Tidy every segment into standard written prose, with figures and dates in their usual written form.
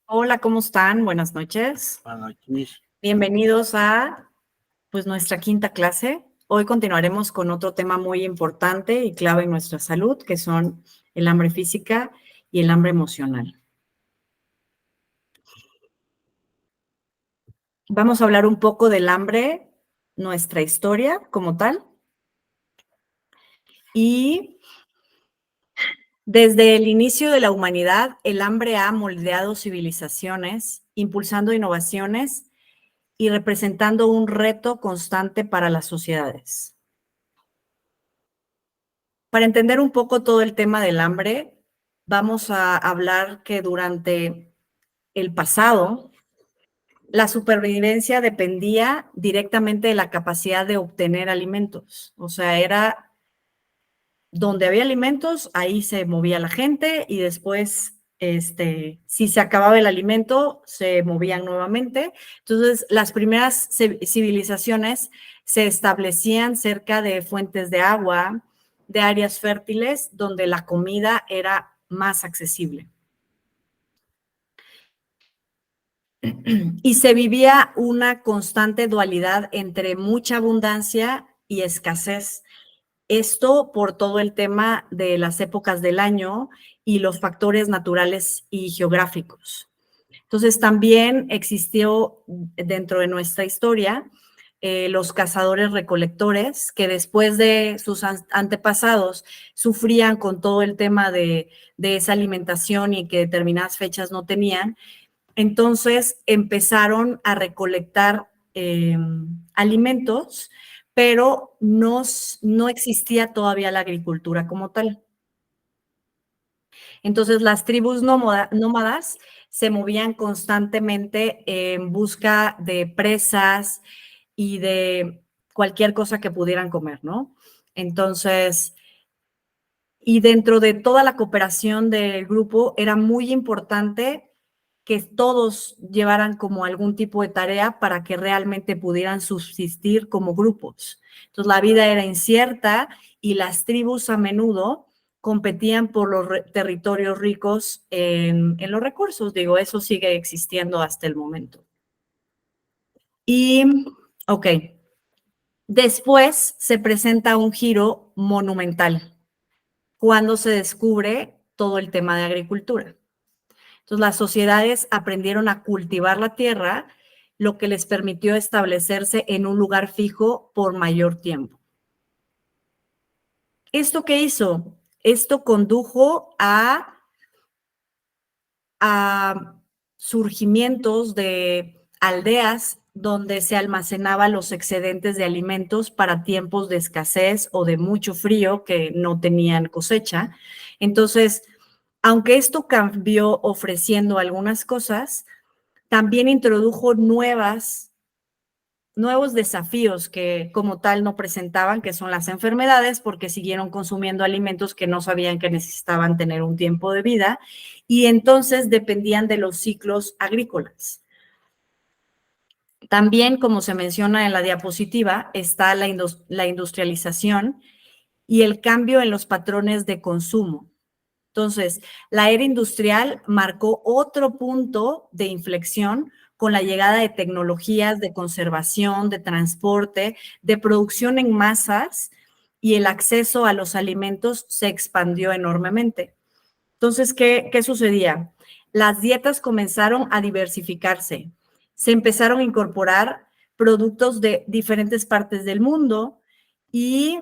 Hola, ¿cómo están? Buenas noches. Buenas noches. Bienvenidos a nuestra quinta clase. Hoy continuaremos con otro tema muy importante y clave en nuestra salud, que son el hambre física y el hambre emocional. Vamos a hablar un poco del hambre, nuestra historia como tal. Y desde el inicio de la humanidad, el hambre ha moldeado civilizaciones, impulsando innovaciones y representando un reto constante para las sociedades. Para entender un poco todo el tema del hambre, vamos a hablar que durante el pasado, la supervivencia dependía directamente de la capacidad de obtener alimentos. O sea, era donde había alimentos, ahí se movía la gente y después, si se acababa el alimento, se movían nuevamente. Entonces, las primeras civilizaciones se establecían cerca de fuentes de agua, de áreas fértiles, donde la comida era más accesible. Y se vivía una constante dualidad entre mucha abundancia y escasez. Esto por todo el tema de las épocas del año y los factores naturales y geográficos. Entonces, también existió dentro de nuestra historia los cazadores-recolectores, que después de sus antepasados sufrían con todo el tema de esa alimentación y que determinadas fechas no tenían. Entonces, empezaron a recolectar alimentos, pero no existía todavía la agricultura como tal. Entonces, las tribus nómadas se movían constantemente en busca de presas y de cualquier cosa que pudieran comer, ¿no? Entonces, y dentro de toda la cooperación del grupo era muy importante que todos llevaran como algún tipo de tarea para que realmente pudieran subsistir como grupos. Entonces, la vida era incierta y las tribus a menudo competían por los territorios ricos en los recursos. Digo, eso sigue existiendo hasta el momento. Y, ok, después se presenta un giro monumental cuando se descubre todo el tema de agricultura. Entonces, las sociedades aprendieron a cultivar la tierra, lo que les permitió establecerse en un lugar fijo por mayor tiempo. ¿Esto qué hizo? Esto condujo a surgimientos de aldeas donde se almacenaban los excedentes de alimentos para tiempos de escasez o de mucho frío que no tenían cosecha. Entonces, aunque esto cambió ofreciendo algunas cosas, también introdujo nuevos desafíos que como tal no presentaban, que son las enfermedades, porque siguieron consumiendo alimentos que no sabían que necesitaban tener un tiempo de vida y entonces dependían de los ciclos agrícolas. También, como se menciona en la diapositiva, está la industrialización y el cambio en los patrones de consumo. Entonces, la era industrial marcó otro punto de inflexión con la llegada de tecnologías de conservación, de transporte, de producción en masas y el acceso a los alimentos se expandió enormemente. Entonces, ¿qué sucedía? Las dietas comenzaron a diversificarse, se empezaron a incorporar productos de diferentes partes del mundo y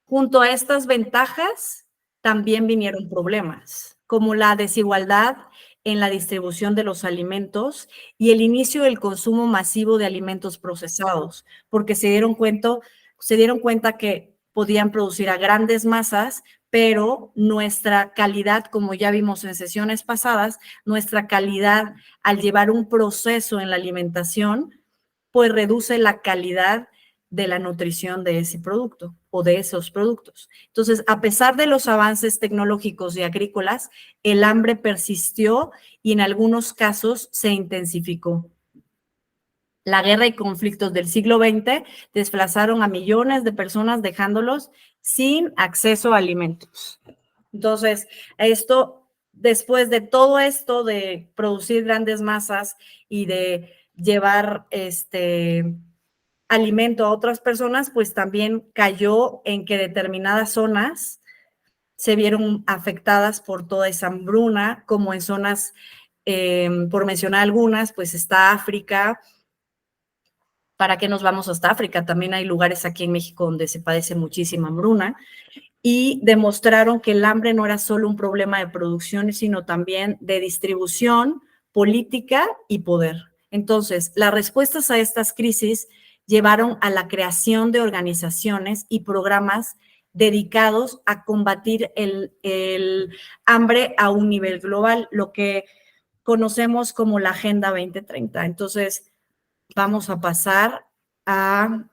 junto a estas ventajas también vinieron problemas, como la desigualdad en la distribución de los alimentos y el inicio del consumo masivo de alimentos procesados, porque se dieron cuenta que podían producir a grandes masas, pero nuestra calidad, como ya vimos en sesiones pasadas, nuestra calidad al llevar un proceso en la alimentación, pues reduce la calidad de la nutrición de ese producto o de esos productos. Entonces, a pesar de los avances tecnológicos y agrícolas, el hambre persistió y en algunos casos se intensificó. La guerra y conflictos del siglo XX desplazaron a millones de personas dejándolos sin acceso a alimentos. Entonces, esto después de todo esto de producir grandes masas y de llevar alimento a otras personas, pues también cayó en que determinadas zonas se vieron afectadas por toda esa hambruna, como en zonas, por mencionar algunas, pues está África. ¿Para qué nos vamos hasta África? También hay lugares aquí en México donde se padece muchísima hambruna, y demostraron que el hambre no era solo un problema de producción, sino también de distribución, política y poder. Entonces, las respuestas a estas crisis llevaron a la creación de organizaciones y programas dedicados a combatir el hambre a un nivel global, lo que conocemos como la Agenda 2030. Entonces, vamos a pasar a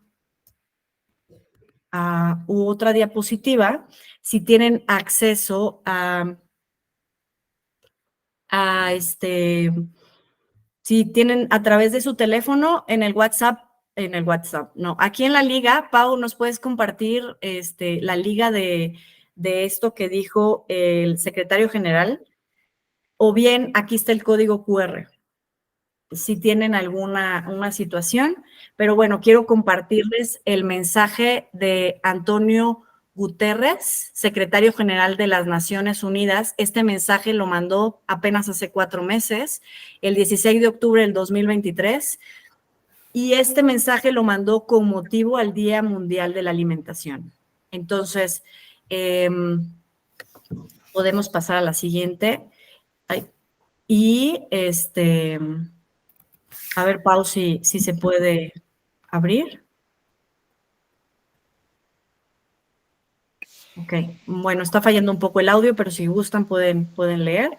otra diapositiva. Si tienen acceso a si tienen a través de su teléfono en el WhatsApp, no, aquí en la liga, Pau, nos puedes compartir la liga de esto que dijo el secretario general, o bien aquí está el código QR, si tienen una situación, pero bueno, quiero compartirles el mensaje de Antonio Guterres, secretario general de las Naciones Unidas. Este mensaje lo mandó apenas hace 4 meses, el 16 de octubre del 2023, y este mensaje lo mandó con motivo al Día Mundial de la Alimentación. Entonces, podemos pasar a la siguiente. Y a ver, Pau, si se puede abrir. Ok, bueno, está fallando un poco el audio, pero si gustan pueden leer.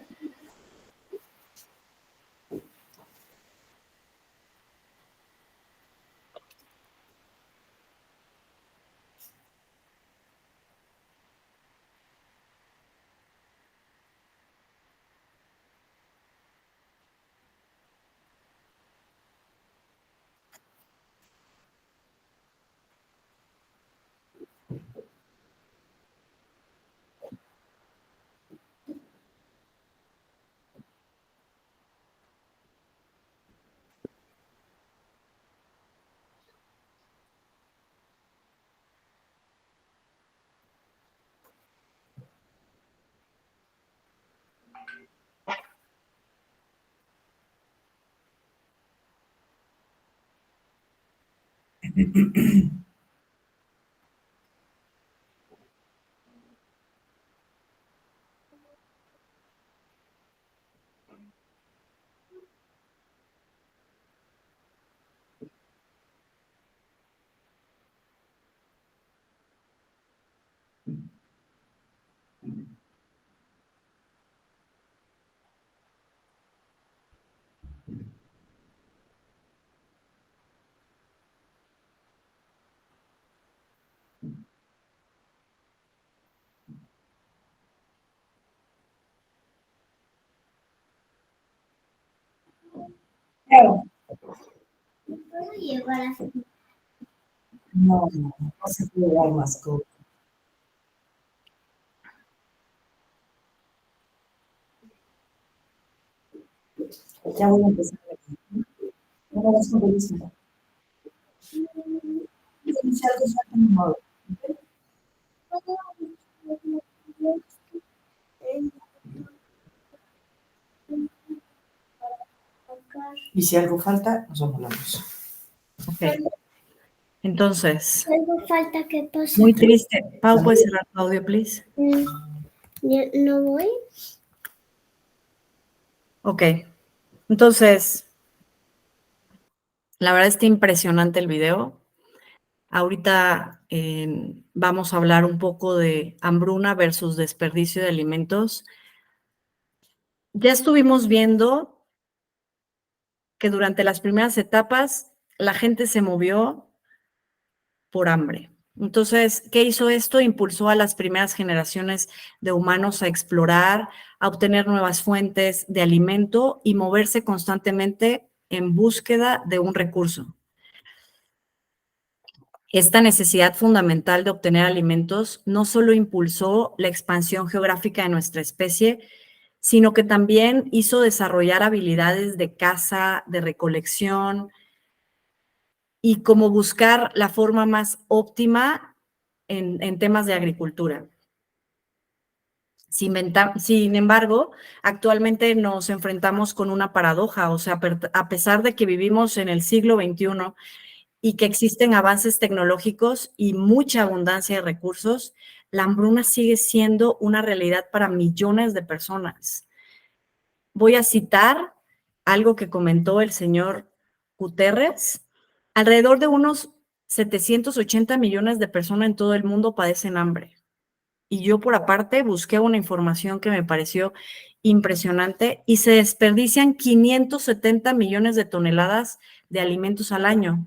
Claro. ¿Puedo llevar así? No, no se puede llevar mascota. Ya voy a empezar aquí. No vas con el mismo. Y si algo falta, nos hablamos. Ok. Entonces, Algo falta, ¿qué pasa? muy triste. Pau, ¿puedes cerrar tu audio, please? ¿No voy? Ok. Entonces, la verdad está impresionante el video. Ahorita vamos a hablar un poco de hambruna versus desperdicio de alimentos. Ya estuvimos viendo que durante las primeras etapas la gente se movió por hambre. Entonces, ¿qué hizo esto? Impulsó a las primeras generaciones de humanos a explorar, a obtener nuevas fuentes de alimento y moverse constantemente en búsqueda de un recurso. Esta necesidad fundamental de obtener alimentos no solo impulsó la expansión geográfica de nuestra especie, sino que también hizo desarrollar habilidades de caza, de recolección y como buscar la forma más óptima en temas de agricultura. Sin embargo, actualmente nos enfrentamos con una paradoja, o sea, a pesar de que vivimos en el siglo XXI y que existen avances tecnológicos y mucha abundancia de recursos, la hambruna sigue siendo una realidad para millones de personas. Voy a citar algo que comentó el señor Guterres. Alrededor de unos 780 millones de personas en todo el mundo padecen hambre. Y yo, por aparte, busqué una información que me pareció impresionante y se desperdician 570 millones de toneladas de alimentos al año.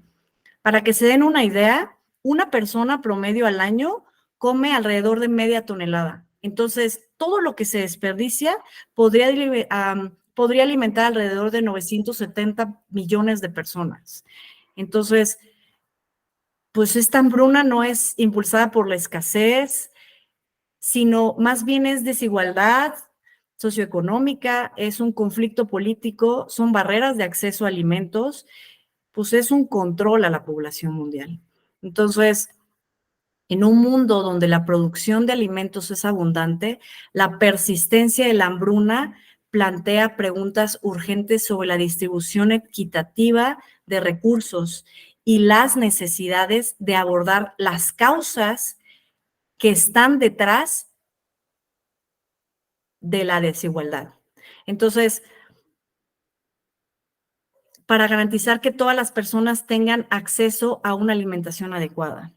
Para que se den una idea, una persona promedio al año come alrededor de media tonelada. Entonces, todo lo que se desperdicia podría alimentar alrededor de 970 millones de personas. Entonces, pues esta hambruna no es impulsada por la escasez, sino más bien es desigualdad socioeconómica, es un conflicto político, son barreras de acceso a alimentos, pues es un control a la población mundial. Entonces, en un mundo donde la producción de alimentos es abundante, la persistencia de la hambruna plantea preguntas urgentes sobre la distribución equitativa de recursos y las necesidades de abordar las causas que están detrás de la desigualdad. Entonces, para garantizar que todas las personas tengan acceso a una alimentación adecuada.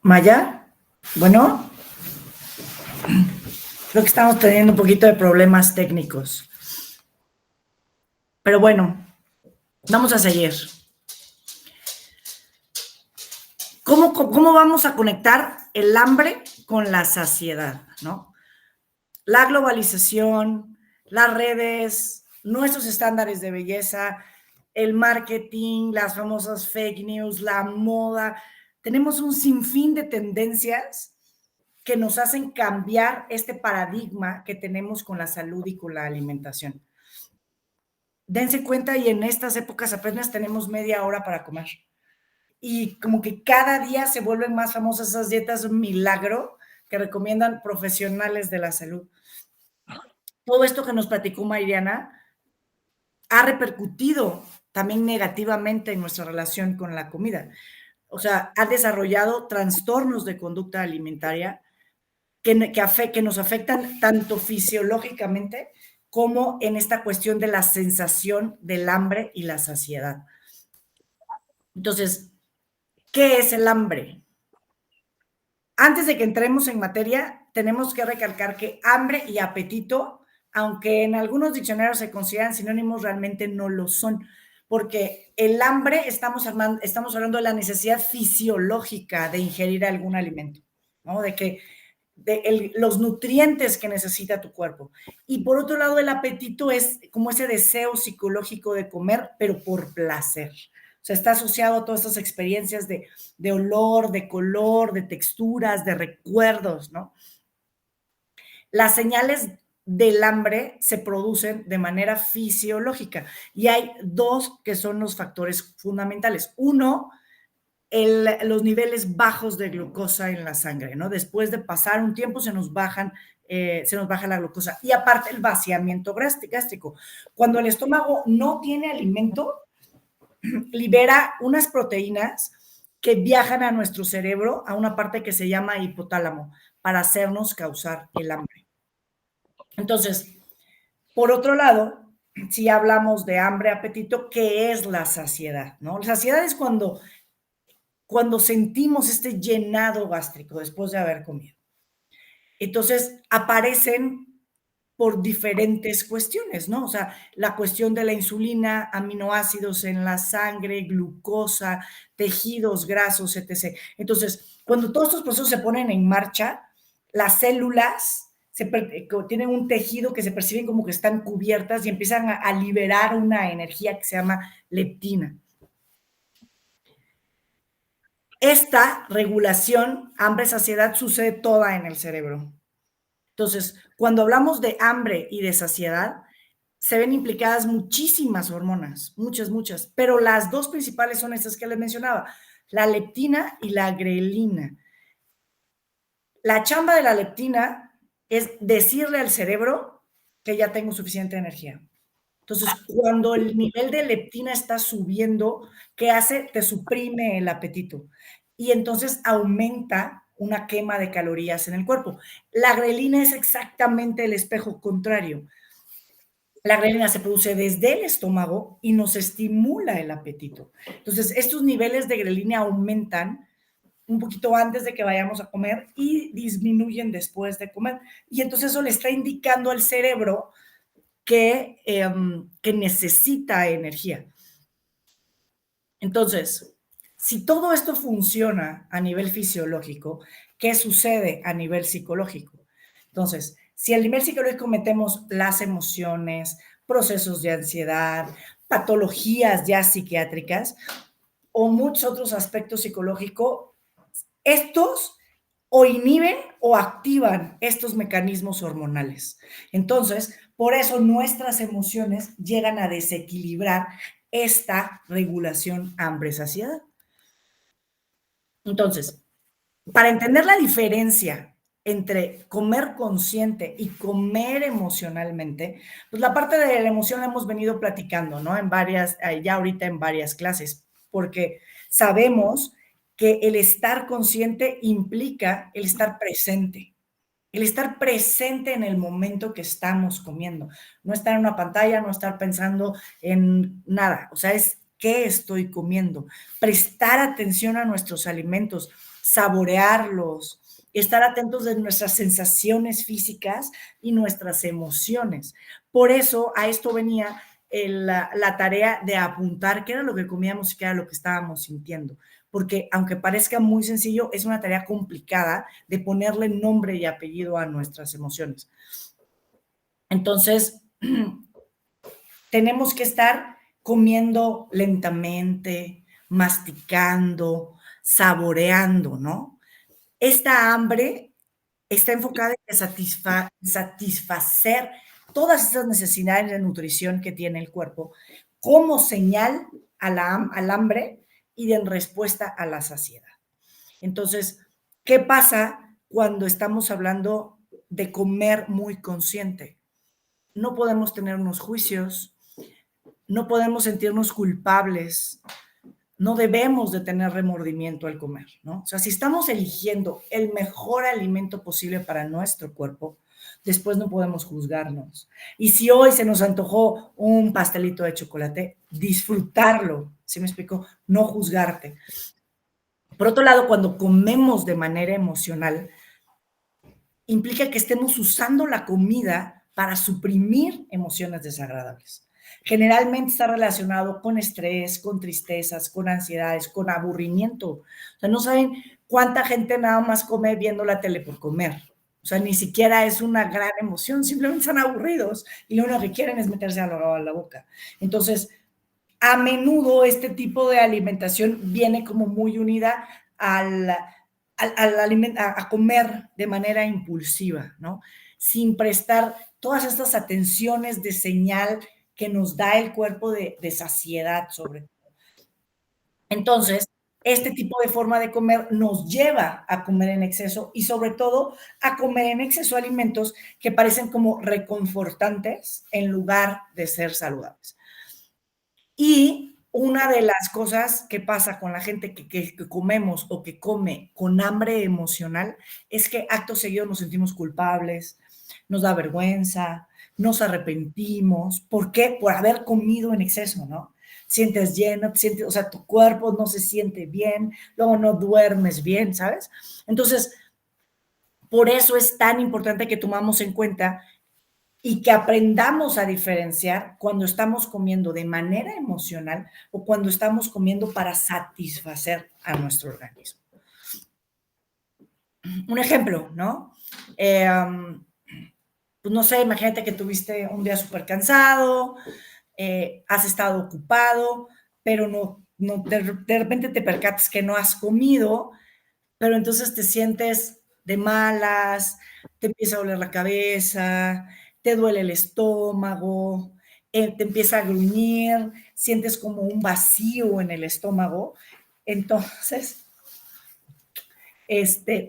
Maya, bueno, creo que estamos teniendo un poquito de problemas técnicos. Pero bueno, vamos a seguir. ¿Cómo vamos a conectar el hambre con la saciedad, ¿no? La globalización, las redes, nuestros estándares de belleza, el marketing, las famosas fake news, la moda. Tenemos un sinfín de tendencias que nos hacen cambiar este paradigma que tenemos con la salud y con la alimentación. Dense cuenta y en estas épocas apenas tenemos media hora para comer. Y como que cada día se vuelven más famosas esas dietas milagro que recomiendan profesionales de la salud. Todo esto que nos platicó Mariana ha repercutido también negativamente en nuestra relación con la comida. O sea, ha desarrollado trastornos de conducta alimentaria que nos afectan tanto fisiológicamente como en esta cuestión de la sensación del hambre y la saciedad. Entonces, ¿qué es el hambre? Antes de que entremos en materia, tenemos que recalcar que hambre y apetito, aunque en algunos diccionarios se consideran sinónimos, realmente no lo son, porque el hambre estamos hablando de la necesidad fisiológica de ingerir algún alimento, ¿no? Los nutrientes que necesita tu cuerpo. Y por otro lado, el apetito es como ese deseo psicológico de comer, pero por placer. O sea, está asociado a todas estas experiencias de olor, de color, de texturas, de recuerdos, ¿no? Las señales del hambre se producen de manera fisiológica y hay dos que son los factores fundamentales. Uno, los niveles bajos de glucosa en la sangre, ¿no? Después de pasar un tiempo se nos baja la glucosa. Y aparte el vaciamiento gástrico. Cuando el estómago no tiene alimento, libera unas proteínas que viajan a nuestro cerebro, a una parte que se llama hipotálamo, para hacernos causar el hambre. Entonces, por otro lado, si hablamos de hambre, apetito, ¿qué es la saciedad? ¿No? La saciedad es cuando sentimos este llenado gástrico después de haber comido. Entonces aparecen por diferentes cuestiones, ¿no? O sea, la cuestión de la insulina, aminoácidos en la sangre, glucosa, tejidos grasos, etc. Entonces, cuando todos estos procesos se ponen en marcha, las células tienen un tejido que se perciben como que están cubiertas y empiezan a liberar una energía que se llama leptina. Esta regulación, hambre-saciedad, sucede toda en el cerebro. Entonces, cuando hablamos de hambre y de saciedad, se ven implicadas muchísimas hormonas, muchas, pero las dos principales son estas que les mencionaba, la leptina y la grelina. La chamba de la leptina es decirle al cerebro que ya tengo suficiente energía. Entonces, cuando el nivel de leptina está subiendo, ¿qué hace? Te suprime el apetito y entonces aumenta una quema de calorías en el cuerpo. La grelina es exactamente el espejo contrario. La grelina se produce desde el estómago y nos estimula el apetito. Entonces, estos niveles de grelina aumentan un poquito antes de que vayamos a comer y disminuyen después de comer. Y entonces eso le está indicando al cerebro que necesita energía. Entonces, si todo esto funciona a nivel fisiológico, ¿qué sucede a nivel psicológico? Entonces, si a nivel psicológico metemos las emociones, procesos de ansiedad, patologías ya psiquiátricas o muchos otros aspectos psicológicos, estos o inhiben o activan estos mecanismos hormonales. Entonces, por eso nuestras emociones llegan a desequilibrar esta regulación hambre-saciedad. Entonces, para entender la diferencia entre comer consciente y comer emocionalmente, pues la parte de la emoción la hemos venido platicando, ¿no? En varias, ya ahorita en varias clases, porque sabemos que el estar consciente implica el estar presente. El estar presente en el momento que estamos comiendo. No estar en una pantalla, no estar pensando en nada. O sea, es qué estoy comiendo. Prestar atención a nuestros alimentos, saborearlos, estar atentos de nuestras sensaciones físicas y nuestras emociones. Por eso a esto venía la tarea de apuntar qué era lo que comíamos y qué era lo que estábamos sintiendo. Porque aunque parezca muy sencillo, es una tarea complicada de ponerle nombre y apellido a nuestras emociones. Entonces, tenemos que estar comiendo lentamente, masticando, saboreando, ¿no? Esta hambre está enfocada en satisfacer todas esas necesidades de nutrición que tiene el cuerpo como señal al hambre y en respuesta a la saciedad. Entonces, ¿qué pasa cuando estamos hablando de comer muy consciente? No podemos tener unos juicios, no podemos sentirnos culpables, no debemos de tener remordimiento al comer, ¿no? O sea, si estamos eligiendo el mejor alimento posible para nuestro cuerpo, después no podemos juzgarnos. Y si hoy se nos antojó un pastelito de chocolate, disfrutarlo, ¿sí me explico? No juzgarte. Por otro lado, cuando comemos de manera emocional, implica que estemos usando la comida para suprimir emociones desagradables. Generalmente está relacionado con estrés, con tristezas, con ansiedades, con aburrimiento. O sea, no saben cuánta gente nada más come viendo la tele por comer. O sea, ni siquiera es una gran emoción, simplemente están aburridos y lo único que quieren es meterse algo a la boca. Entonces, a menudo este tipo de alimentación viene como muy unida a comer de manera impulsiva, ¿no? Sin prestar todas estas atenciones de señal que nos da el cuerpo de saciedad, sobre todo. Entonces, este tipo de forma de comer nos lleva a comer en exceso y sobre todo a comer en exceso alimentos que parecen como reconfortantes en lugar de ser saludables. Y una de las cosas que pasa con la gente que comemos o que come con hambre emocional es que acto seguido nos sentimos culpables, nos da vergüenza, nos arrepentimos. ¿Por qué? Por haber comido en exceso, ¿no? Sientes lleno, sientes, o sea, tu cuerpo no se siente bien, luego no duermes bien, ¿sabes? Entonces, por eso es tan importante que tomamos en cuenta y que aprendamos a diferenciar cuando estamos comiendo de manera emocional o cuando estamos comiendo para satisfacer a nuestro organismo. Un ejemplo, ¿no? Pues no sé, imagínate que tuviste un día súper cansado, has estado ocupado, pero de repente te percatas que no has comido, pero entonces te sientes de malas, te empieza a doler la cabeza, te duele el estómago, te empieza a gruñir, sientes como un vacío en el estómago. Entonces,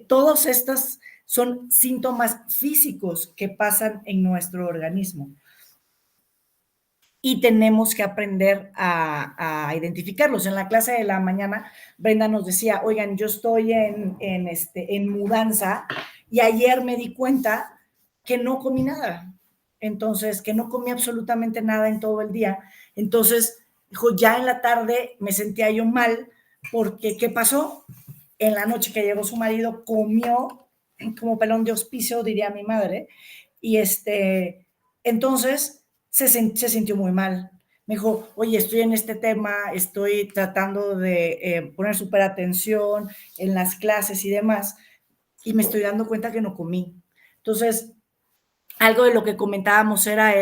todos estos son síntomas físicos que pasan en nuestro organismo y tenemos que aprender a identificarlos. En la clase de la mañana, Brenda nos decía, oigan, yo estoy en mudanza y ayer me di cuenta que no comí nada. Entonces, que no comí absolutamente nada en todo el día. Entonces, dijo, ya en la tarde me sentía yo mal porque, ¿qué pasó? En la noche que llegó su marido, comió como pelón de hospicio, diría mi madre, y entonces se sintió muy mal. Me dijo, oye, estoy en este tema, estoy tratando de poner súper atención en las clases y demás, y me estoy dando cuenta que no comí. Entonces, algo de lo que comentábamos era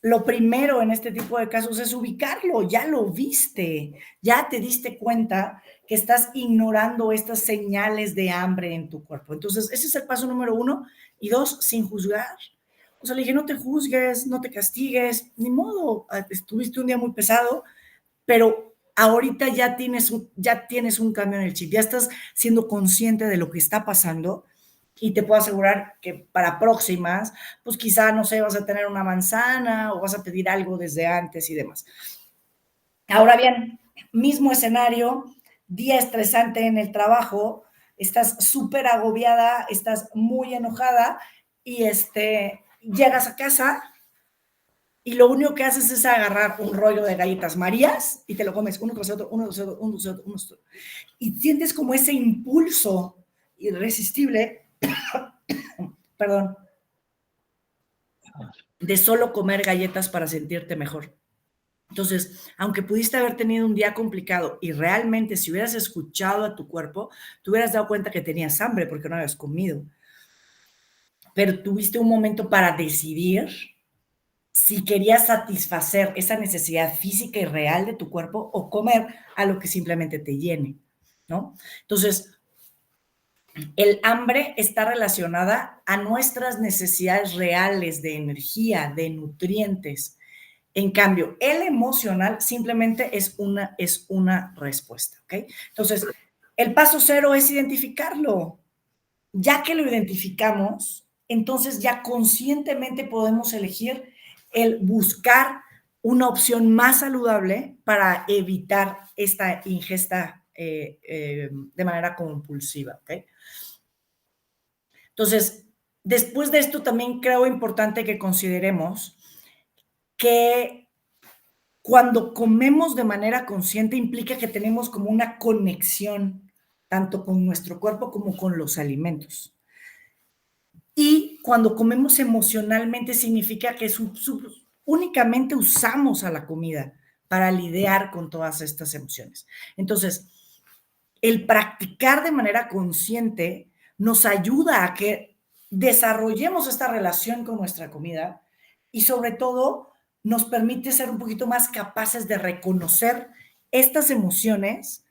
lo primero en este tipo de casos es ubicarlo, ya lo viste, ya te diste cuenta que estás ignorando estas señales de hambre en tu cuerpo. Entonces, ese es el paso número 1. Y 2, sin juzgar. O sea, le dije, no te juzgues, no te castigues, ni modo, estuviste un día muy pesado, pero ahorita ya tienes un cambio en el chip, ya estás siendo consciente de lo que está pasando y te puedo asegurar que para próximas, pues quizá, no sé, vas a tener una manzana o vas a pedir algo desde antes y demás. Ahora bien, mismo escenario, día estresante en el trabajo, estás súper agobiada, estás muy enojada y llegas a casa y lo único que haces es agarrar un rollo de galletas Marías y te lo comes uno tras otro, uno tras otro, uno tras otro, uno tras otro. Y sientes como ese impulso irresistible, perdón, de solo comer galletas para sentirte mejor. Entonces, aunque pudiste haber tenido un día complicado y realmente si hubieras escuchado a tu cuerpo, te hubieras dado cuenta que tenías hambre porque no habías comido. Pero tuviste un momento para decidir si querías satisfacer esa necesidad física y real de tu cuerpo o comer a lo que simplemente te llene, ¿no? Entonces, el hambre está relacionada a nuestras necesidades reales de energía, de nutrientes. En cambio, el emocional simplemente es una respuesta, ¿ok? Entonces, el paso 0 es identificarlo. Ya que lo identificamos, entonces ya conscientemente podemos elegir el buscar una opción más saludable para evitar esta ingesta de manera compulsiva, ¿ok? Entonces, después de esto también creo importante que consideremos que cuando comemos de manera consciente implica que tenemos como una conexión tanto con nuestro cuerpo como con los alimentos. Y cuando comemos emocionalmente significa que únicamente usamos a la comida para lidiar con todas estas emociones. Entonces, el practicar de manera consciente nos ayuda a que desarrollemos esta relación con nuestra comida y sobre todo nos permite ser un poquito más capaces de reconocer estas emociones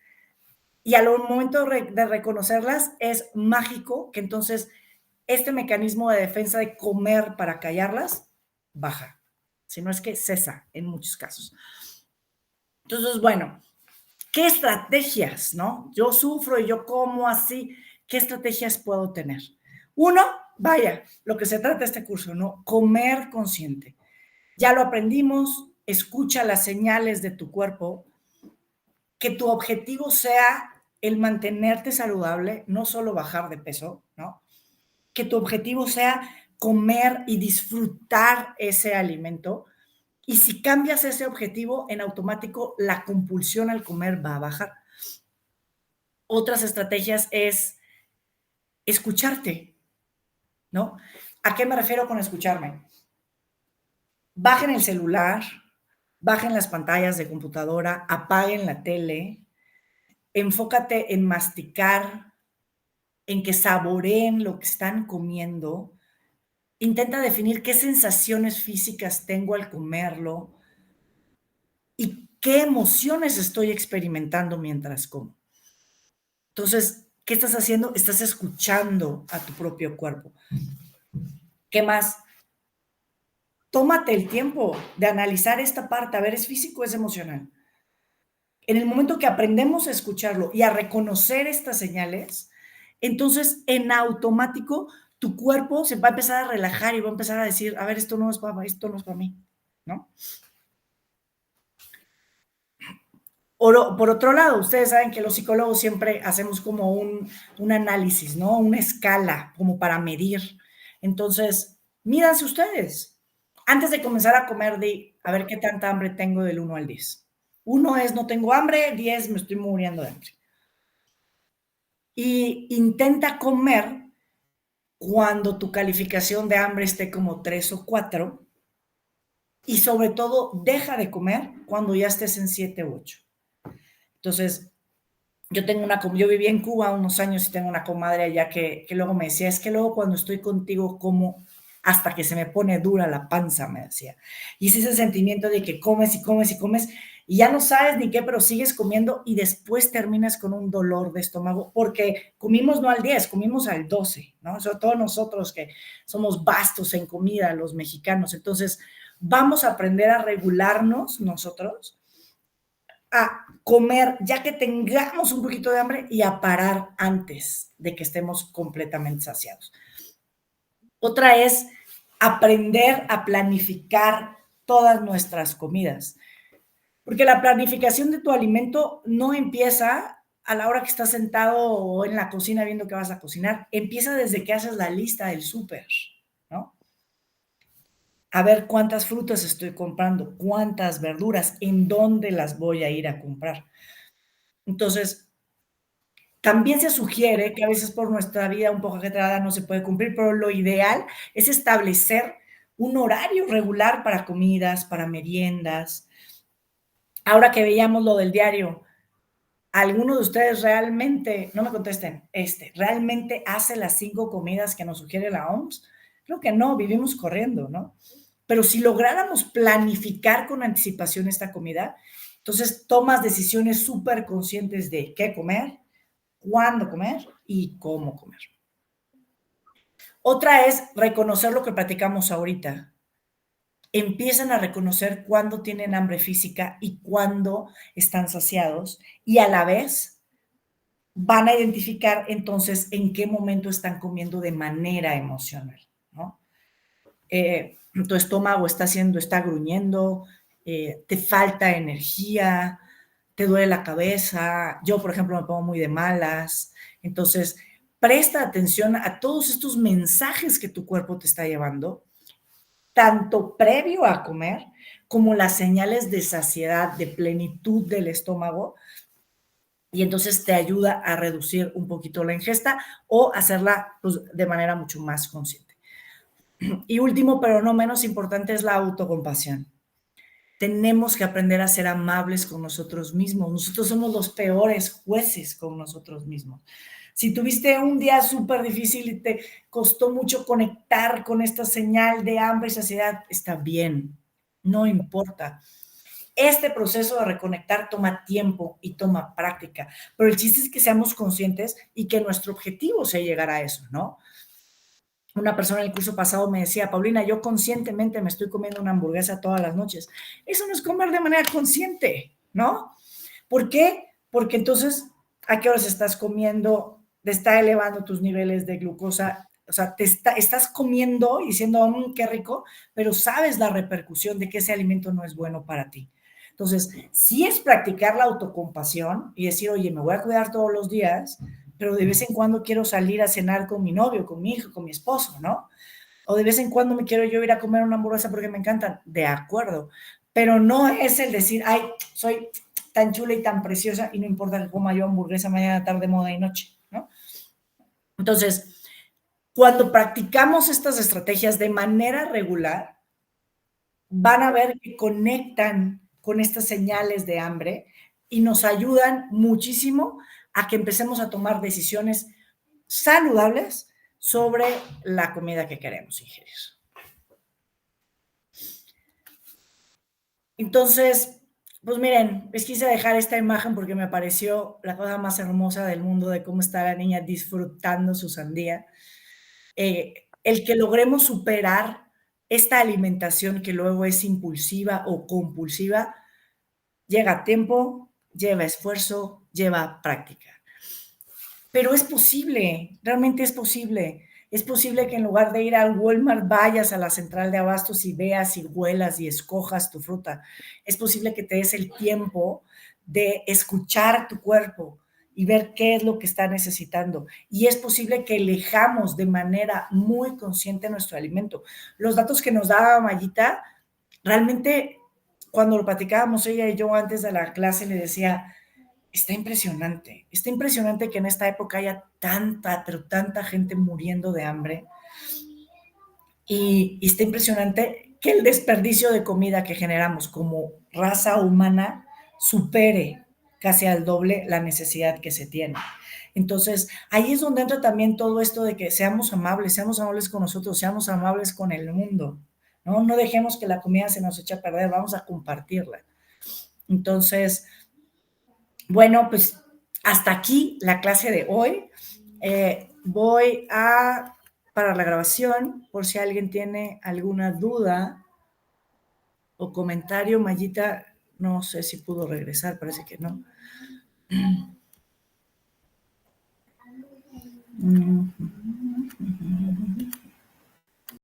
y al momento de reconocerlas es mágico que entonces este mecanismo de defensa de comer para callarlas baja, si no es que cesa en muchos casos. Entonces, bueno, ¿qué estrategias, no? Yo sufro y yo como así, ¿qué estrategias puedo tener? Uno, vaya, lo que se trata este curso, ¿no? Comer consciente. Ya lo aprendimos, escucha las señales de tu cuerpo, que tu objetivo sea el mantenerte saludable, no solo bajar de peso, ¿no? Que tu objetivo sea comer y disfrutar ese alimento. Y si cambias ese objetivo, en automático la compulsión al comer va a bajar. Otras estrategias es escucharte, ¿no? ¿A qué me refiero con escucharme? Bajen el celular, bajen las pantallas de computadora, apaguen la tele, enfócate en masticar, en que saboreen lo que están comiendo. Intenta definir qué sensaciones físicas tengo al comerlo y qué emociones estoy experimentando mientras como. Entonces, ¿qué estás haciendo? Estás escuchando a tu propio cuerpo. ¿Qué más? Tómate el tiempo de analizar esta parte, a ver, ¿es físico o es emocional? En el momento que aprendemos a escucharlo y a reconocer estas señales, entonces en automático tu cuerpo se va a empezar a relajar y va a empezar a decir, a ver, esto no es para mí, ¿no? Por otro lado, ustedes saben que los psicólogos siempre hacemos como un análisis, ¿no? Una escala como para medir. Entonces, mídanse ustedes. Antes de comenzar a comer, di, a ver qué tanta hambre tengo del 1 al 10. 1 es no tengo hambre, 10 me estoy muriendo de hambre. Y intenta comer cuando tu calificación de hambre esté como 3 o 4 y sobre todo deja de comer cuando ya estés en 7 u 8. Entonces, yo viví en Cuba unos años y tengo una comadre allá que luego me decía, es que luego cuando estoy contigo como hasta que se me pone dura la panza, me decía. Y es ese sentimiento de que comes y comes y comes y ya no sabes ni qué, pero sigues comiendo y después terminas con un dolor de estómago porque comimos no al 10, comimos al 12, ¿no? Sobre todo nosotros que somos vastos en comida, los mexicanos. Entonces, vamos a aprender a regularnos nosotros a comer ya que tengamos un poquito de hambre y a parar antes de que estemos completamente saciados. Otra es aprender a planificar todas nuestras comidas, porque la planificación de tu alimento no empieza a la hora que estás sentado en la cocina viendo qué vas a cocinar, empieza desde que haces la lista del súper, ¿no? A ver cuántas frutas estoy comprando, cuántas verduras, en dónde las voy a ir a comprar. Entonces, también se sugiere que a veces por nuestra vida un poco ajetreada no se puede cumplir, pero lo ideal es establecer un horario regular para comidas, para meriendas. Ahora que veíamos lo del diario, ¿alguno de ustedes realmente, no me contesten, realmente hace las 5 comidas que nos sugiere la OMS? Creo que no, vivimos corriendo, ¿no? Pero si lográramos planificar con anticipación esta comida, entonces tomas decisiones súper conscientes de qué comer, cuándo comer y cómo comer. Otra es reconocer lo que platicamos ahorita. Empiezan a reconocer cuándo tienen hambre física y cuándo están saciados y a la vez van a identificar entonces en qué momento están comiendo de manera emocional, ¿no? Tu estómago está gruñendo, te falta energía, te duele la cabeza. Yo, por ejemplo, me pongo muy de malas. Entonces, presta atención a todos estos mensajes que tu cuerpo te está llevando, tanto previo a comer como las señales de saciedad, de plenitud del estómago, y entonces te ayuda a reducir un poquito la ingesta o hacerla pues, de manera mucho más consciente. Y último, pero no menos importante, es la autocompasión. Tenemos que aprender a ser amables con nosotros mismos. Nosotros somos los peores jueces con nosotros mismos. Si tuviste un día súper difícil y te costó mucho conectar con esta señal de hambre y saciedad, está bien, no importa. Este proceso de reconectar toma tiempo y toma práctica, pero el chiste es que seamos conscientes y que nuestro objetivo sea llegar a eso, ¿no? Una persona en el curso pasado me decía, Paulina, yo conscientemente me estoy comiendo una hamburguesa todas las noches. Eso no es comer de manera consciente, ¿no? ¿Por qué? Porque entonces, ¿a qué horas estás comiendo? Te está elevando tus niveles de glucosa. O sea, estás comiendo y diciendo, qué rico, pero sabes la repercusión de que ese alimento no es bueno para ti. Entonces, sí es practicar la autocompasión y decir, oye, me voy a cuidar todos los días, pero de vez en cuando quiero salir a cenar con mi novio, con mi hijo, con mi esposo, ¿no? O de vez en cuando me quiero yo ir a comer una hamburguesa porque me encantan, de acuerdo, pero no es el decir, ay, soy tan chula y tan preciosa y no importa que coma yo hamburguesa mañana, tarde, moda y noche, ¿no? Entonces, Cuando practicamos estas estrategias de manera regular, van a ver que conectan con estas señales de hambre y nos ayudan muchísimo a que empecemos a tomar decisiones saludables sobre la comida que queremos ingerir. Entonces, pues miren, les quise dejar esta imagen porque me pareció la cosa más hermosa del mundo de cómo está la niña disfrutando su sandía. El que logremos superar esta alimentación que luego es impulsiva o compulsiva, llega tiempo, lleva esfuerzo, lleva práctica. Pero es posible, realmente es posible. Es posible que en lugar de ir al Walmart vayas a la central de abastos y veas y huelas y escojas tu fruta. Es posible que te des el tiempo de escuchar tu cuerpo y ver qué es lo que está necesitando. Y es posible que elijamos de manera muy consciente nuestro alimento. Los datos que nos daba Mayita, realmente cuando lo platicábamos ella y yo antes de la clase le decía, está impresionante que en esta época haya tanta, pero tanta gente muriendo de hambre y está impresionante que el desperdicio de comida que generamos como raza humana supere casi al doble la necesidad que se tiene. Entonces, ahí es donde entra también todo esto de que seamos amables con nosotros, seamos amables con el mundo, ¿no? No dejemos que la comida se nos eche a perder, vamos a compartirla. Entonces, bueno, pues hasta aquí la clase de hoy. Voy a parar la grabación por si alguien tiene alguna duda o comentario. Mayita, no sé si pudo regresar, parece que no.